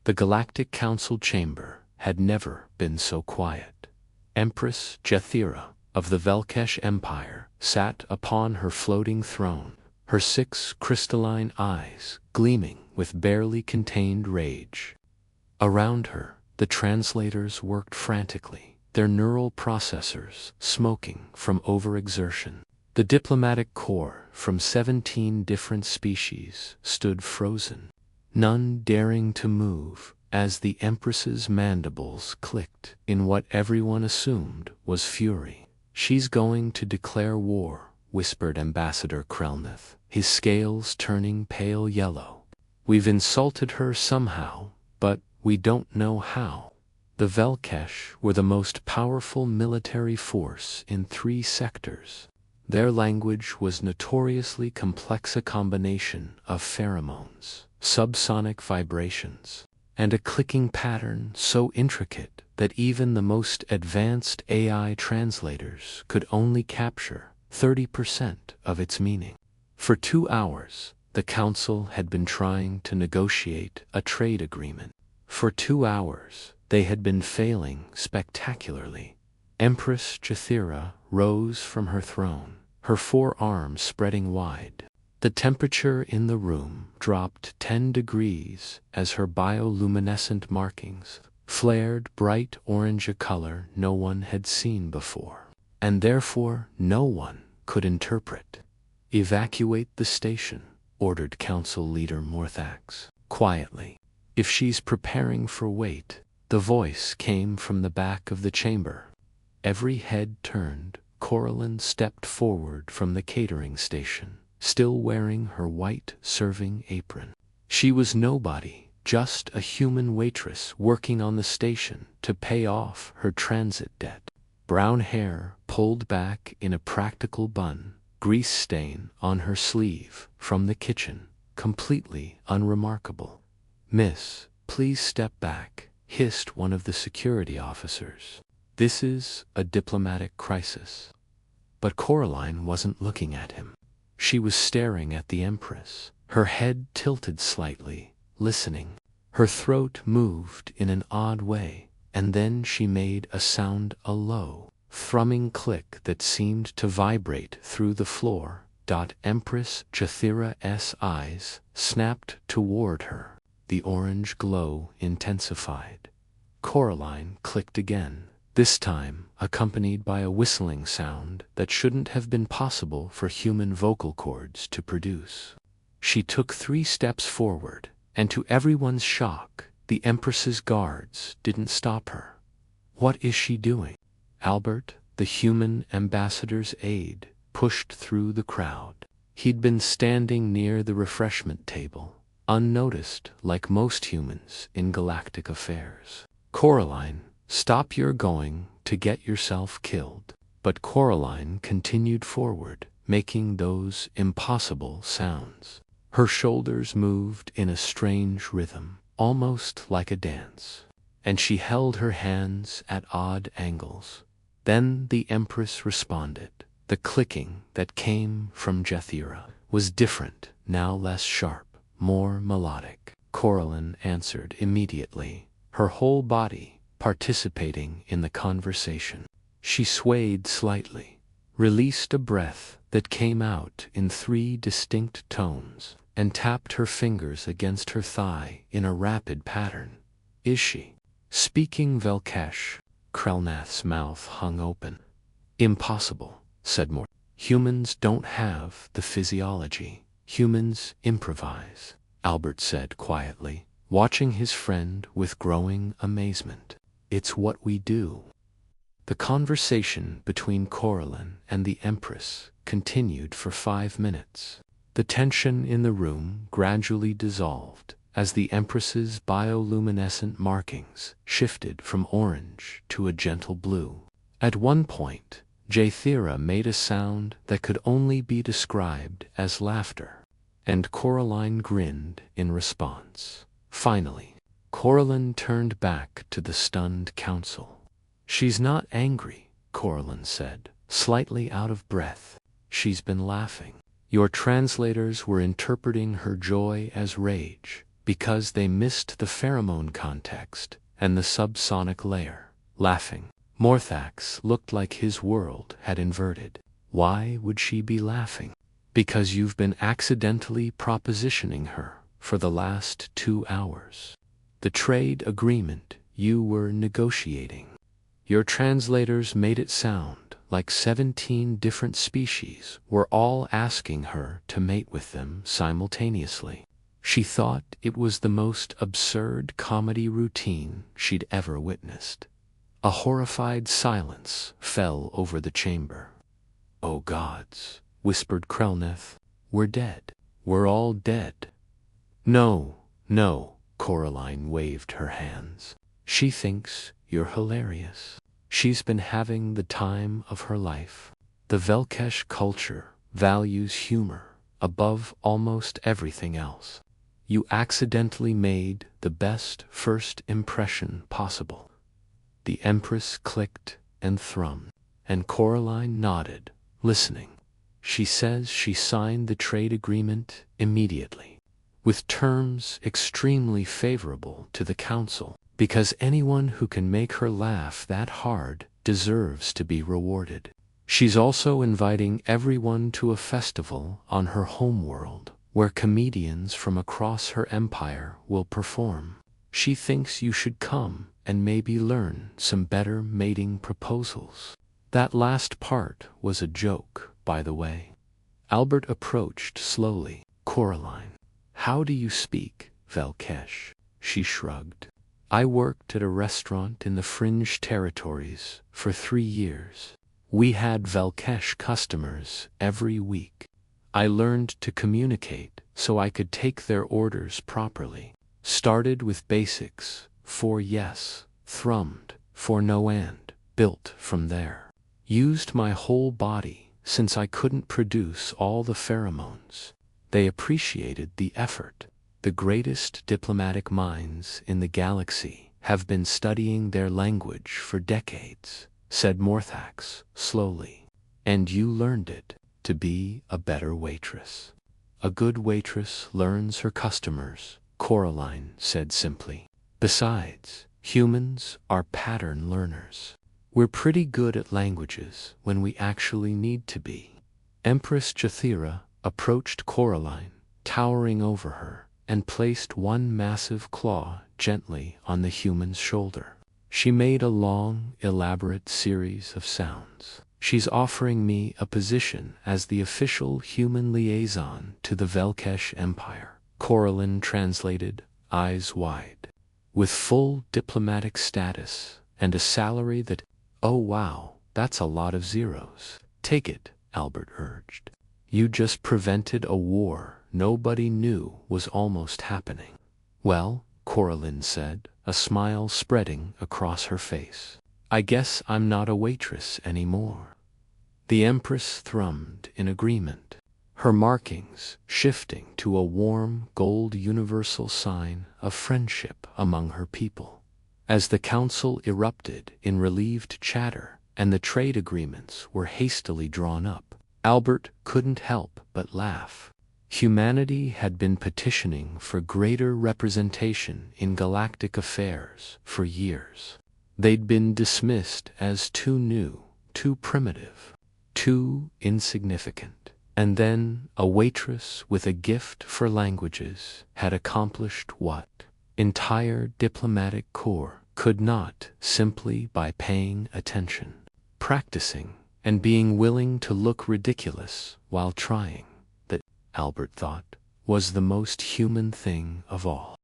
The Galactic Council chamber had never been so quiet. Empress Jethira of the Vel'kesh Empire sat upon her floating throne, her 6 crystalline eyes gleaming with barely contained rage. Around her, the translators worked frantically, their neural processors smoking from overexertion. The diplomatic corps from 17 different species stood frozen, none daring to move as the Empress's mandibles clicked in what everyone assumed was fury. "She's going to declare war," whispered Ambassador Krelnith, his scales turning pale yellow. "We've insulted her somehow, but we don't know how." The Vel'kesh were the most powerful military force in 3 sectors. Their language was notoriously complex, a combination of pheromones, subsonic vibrations, and a clicking pattern so intricate that even the most advanced AI translators could only capture 30% of its meaning. For 2 hours, the Council had been trying to negotiate a trade agreement. For 2 hours, they had been failing spectacularly. Empress Jethira rose from her throne, her 4 arms spreading wide. The temperature in the room dropped 10 degrees as her bioluminescent markings flared bright orange, a color no one had seen before, and therefore no one could interpret. "Evacuate the station," ordered Council Leader Morthax quietly. "If she's preparing for wait," the voice came from the back of the chamber. Every head turned. Coralline stepped forward from the catering station, still wearing her white serving apron. She was nobody, just a human waitress working on the station to pay off her transit debt. Brown hair pulled back in a practical bun, grease stain on her sleeve from the kitchen, completely unremarkable. "Miss, please step back," hissed one of the security officers. "This is a diplomatic crisis." But Coralline wasn't looking at him. She was staring at the Empress, her head tilted slightly, listening. Her throat moved in an odd way, and then she made a sound, a low, thrumming click that seemed to vibrate through the floor. Empress Jethira's eyes snapped toward her. The orange glow intensified. Coralline clicked again, this time accompanied by a whistling sound that shouldn't have been possible for human vocal cords to produce. She took 3 steps forward, and to everyone's shock, the Empress's guards didn't stop her. "What is she doing?" Albert, the human ambassador's aide, pushed through the crowd. He'd been standing near the refreshment table, unnoticed like most humans in galactic affairs. "Coralline, stop, you're going to get yourself killed." But Coralline continued forward, making those impossible sounds. Her shoulders moved in a strange rhythm, almost like a dance, and she held her hands at odd angles. Then the Empress responded. The clicking that came from Jethira was different, now less sharp, more melodic. Coralline answered immediately, her whole body participating in the conversation. She swayed slightly, released a breath that came out in 3 distinct tones, and tapped her fingers against her thigh in a rapid pattern. "Is she speaking Vel'kesh?" Krelnath's mouth hung open. "Impossible," said Mort. "Humans don't have the physiology. Humans improvise," Albert said quietly, watching his friend with growing amazement. "It's what we do." The conversation between Coralline and the Empress continued for 5 minutes. The tension in the room gradually dissolved as the Empress's bioluminescent markings shifted from orange to a gentle blue. At one point, Jethira made a sound that could only be described as laughter, and Coralline grinned in response. Finally, Coralline turned back to the stunned council. "She's not angry," Coralline said, slightly out of breath. "She's been laughing. Your translators were interpreting her joy as rage. because they missed the pheromone context and the subsonic layer. Laughing. Morthax looked like his world had inverted. Why would she be laughing? Because you've been accidentally propositioning her for the last 2 hours. The trade agreement you were negotiating. Your translators made it sound like 17 different species were all asking her to mate with them simultaneously. She thought it was the most absurd comedy routine she'd ever witnessed. A horrified silence fell over the chamber. "Oh gods," whispered Krelneth, "we're dead. We're all dead." "No, no," Coraline waved her hands. "She thinks you're hilarious. She's been having the time of her life. The Vel'kesh culture values humor above almost everything else. You accidentally made the best first impression possible." The Empress clicked and thrummed, and Coraline nodded, listening. "She says she signed the trade agreement immediately, with terms extremely favorable to the Council, because anyone who can make her laugh that hard deserves to be rewarded. She's also inviting everyone to a festival on her homeworld, where comedians from across her empire will perform. She thinks you should come and maybe learn some better mating proposals." That last part was a joke, by the way. Albert approached slowly. "Coraline, how do you speak Vel'kesh?" She shrugged. "I worked at a restaurant in the Fringe Territories for 3 years. We had Vel'kesh customers every week. I learned to communicate so I could take their orders properly. Started with basics, for yes, thrummed, for no, and built from there. Used my whole body since I couldn't produce all the pheromones. They appreciated the effort. The greatest diplomatic minds in the galaxy have been studying their language for decades," said Morthax slowly. "And you learned it to be a better waitress." "A good waitress learns her customers," Coraline said simply. "Besides, humans are pattern learners. We're pretty good at languages when we actually need to be." Empress Jathira approached Coraline, towering over her, and placed one massive claw gently on the human's shoulder. She made a long, elaborate series of sounds. "She's offering me a position as the official human liaison to the Vel'kesh Empire," Coraline translated, eyes wide. "With full diplomatic status and a salary that—" "Oh wow, that's a lot of zeros." "Take it," Albert urged. "You just prevented a war nobody knew was almost happening." "Well," Coraline said, a smile spreading across her face, "I guess I'm not a waitress anymore." The Empress thrummed in agreement, her markings shifting to a warm gold universal sign of friendship among her people. As the council erupted in relieved chatter and the trade agreements were hastily drawn up, Albert couldn't help but laugh. Humanity had been petitioning for greater representation in galactic affairs for years. They'd been dismissed as too new, too primitive, too insignificant. And then a waitress with a gift for languages had accomplished what entire diplomatic corps could not, simply by paying attention, practicing, and being willing to look ridiculous while trying. That, Albert thought, was the most human thing of all.